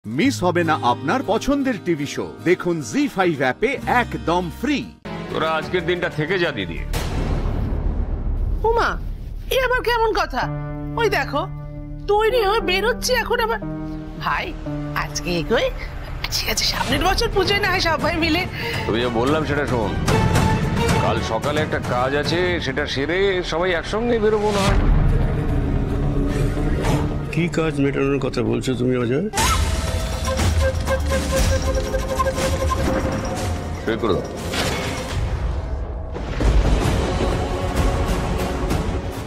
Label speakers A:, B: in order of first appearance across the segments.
A: Miss হবে না আপনার পছন্দের টিভি শো। দেখুন জি5 অ্যাপে একদম ফ্রি।
B: তোরা আজকের দিনটা থেকে যা দিদি।
C: উমা, এ আবার কেমন কথা? ওই দেখো তৈরি হয়ে বেরোচ্ছি এখন আবার। ভাই আজকে এগোই, ঠিক আছে সামনের বছর পুজোয় না হয় সবাই মিলে।
B: তুমি যা বললাম সেটা শোন, কাল সকালে একটা কাজ আছে, সেটা সেরে সবাই একসঙ্গে বেরোবো না।
D: কি কাজ মেটানোর কথা বলছো তুমি অজয়?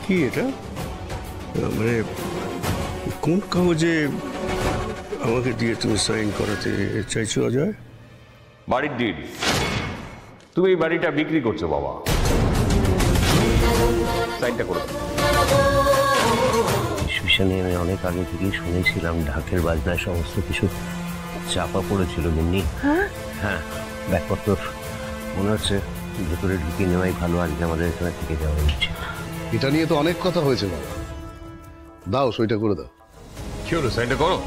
D: কি এটা? মানে কোন কাগজে আমাকে দিয়ে তুমি সাইন করাতে চাইছো অজয়?
B: বাড়ির ডিল। তুমি এই বাড়িটা বিক্রি করছো বাবা, সাইনটা করো।
E: নিয়ে আমি অনেক আগে থেকেই শুনেছিলাম ঢাকের বাজনায় সমস্ত কিছু চাপা পড়েছিল গিন্নি। হ্যাঁ, ব্যাগপত্র মনে হচ্ছে ভেতরে ঢুকিয়ে নেওয়াই ভালো, আজকে আমাদের এখানে থেকে যাওয়া উচিত।
F: এটা নিয়ে তো অনেক কথা হয়েছে বাবা। দাও সইটা করে দাও।
B: কি হলো, সাইনটা করো।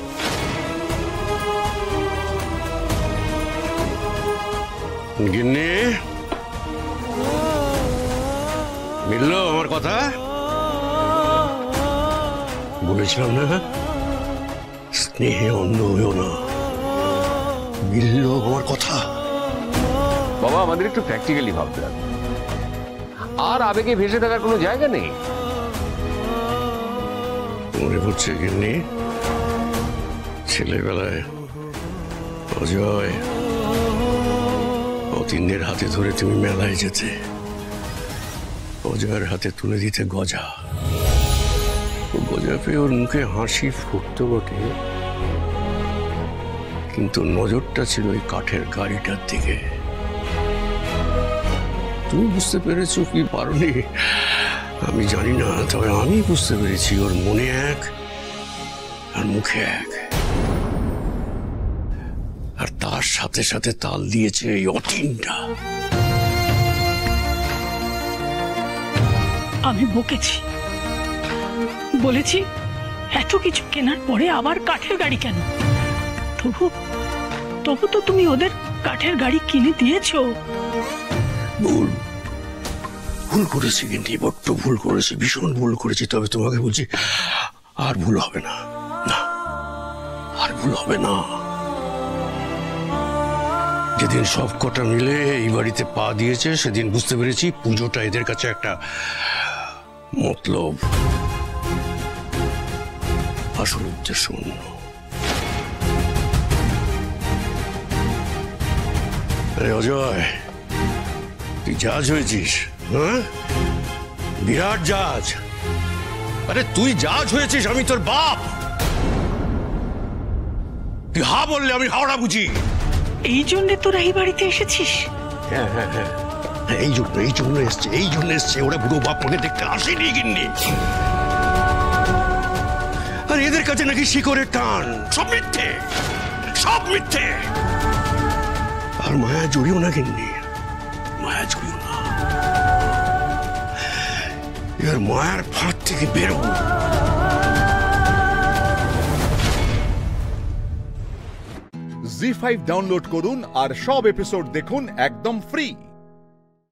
D: গিন্নি, মিললো আমার কথা? বলেছিলাম না স্নেহে অন্ধ হইও না। মিললো আমার কথা?
B: বাবা আমাদের একটু প্র্যাকটিক্যালি ভাবতে হবে, আর আবেগে ভেসে থাকার কোনো জায়গা নেই।
D: মনে পড়ছে গিন্নি, ছেলেবেলায় অজয় অতীন্দ্রের হাতে ধরে তুমি মেলায় যেতে, অজয়ের হাতে তুলে দিতে গজা। গজা পেয়ে ওর মুখে হাসি ফুটতো বটে, কিন্তু নজরটা ছিল ওই কাঠের গাড়িটার দিকে। তুমি বুঝতে পেরেছো কি পারোনি আমি জানি না, তবে আমি বুঝতে পেরেছি ওর মনে এক আর মুখে এক, আর তার সাথে সাথে তাল দিয়েছে এই অতীনটা।
G: আমি বকেছি, বলেছি এত কিছু কেনার পরে আবার কাঠের গাড়ি কেন? তবু তো তুমি ওদের কাঠের গাড়ি কিনে দিয়েছো।
D: ভুল ভুল করেছি কিন্তু, বড্ড ভুল করেছি, ভীষণ ভুল করেছি। তবে তোমাকে বলছি আর ভুল হবে না, না আর ভুল হবে না। যেদিন সব কটা মিলে এই বাড়িতে পা দিয়েছে সেদিন বুঝতে পেরেছি পুজোটা এদের কাছে একটা মতলব, আসল উদ্দেশ্য অন্য। আরে অজয়, তুই জাজ হয়েছিস, হ্যাঁ? বিরাট জাজ। আরে তুই জাজ হয়েছিস, আমি তোর বাপ। তুই হা বললে আমি হাওড়া বুঝি।
G: এই জন্য তোরা এই বাড়িতে এসেছিস?
D: হ্যাঁ হ্যাঁ হ্যাঁ, এই জন্য এসছে। ওরা বুড়ো বাপ মনে দেখতে আসেনি গিন্নি। আর এদের কাছে নাকি শিকড়ের টান, সব মিথ্যে, সব মিথ্যে। আর মায়া জড়িও না গিন্নি, মায়া জড়িও না। এবার মায়ার ফাঁদ থেকে বেরোবো।
A: জি5 ডাউনলোড করুন আর সব এপিসোড দেখুন একদম ফ্রি।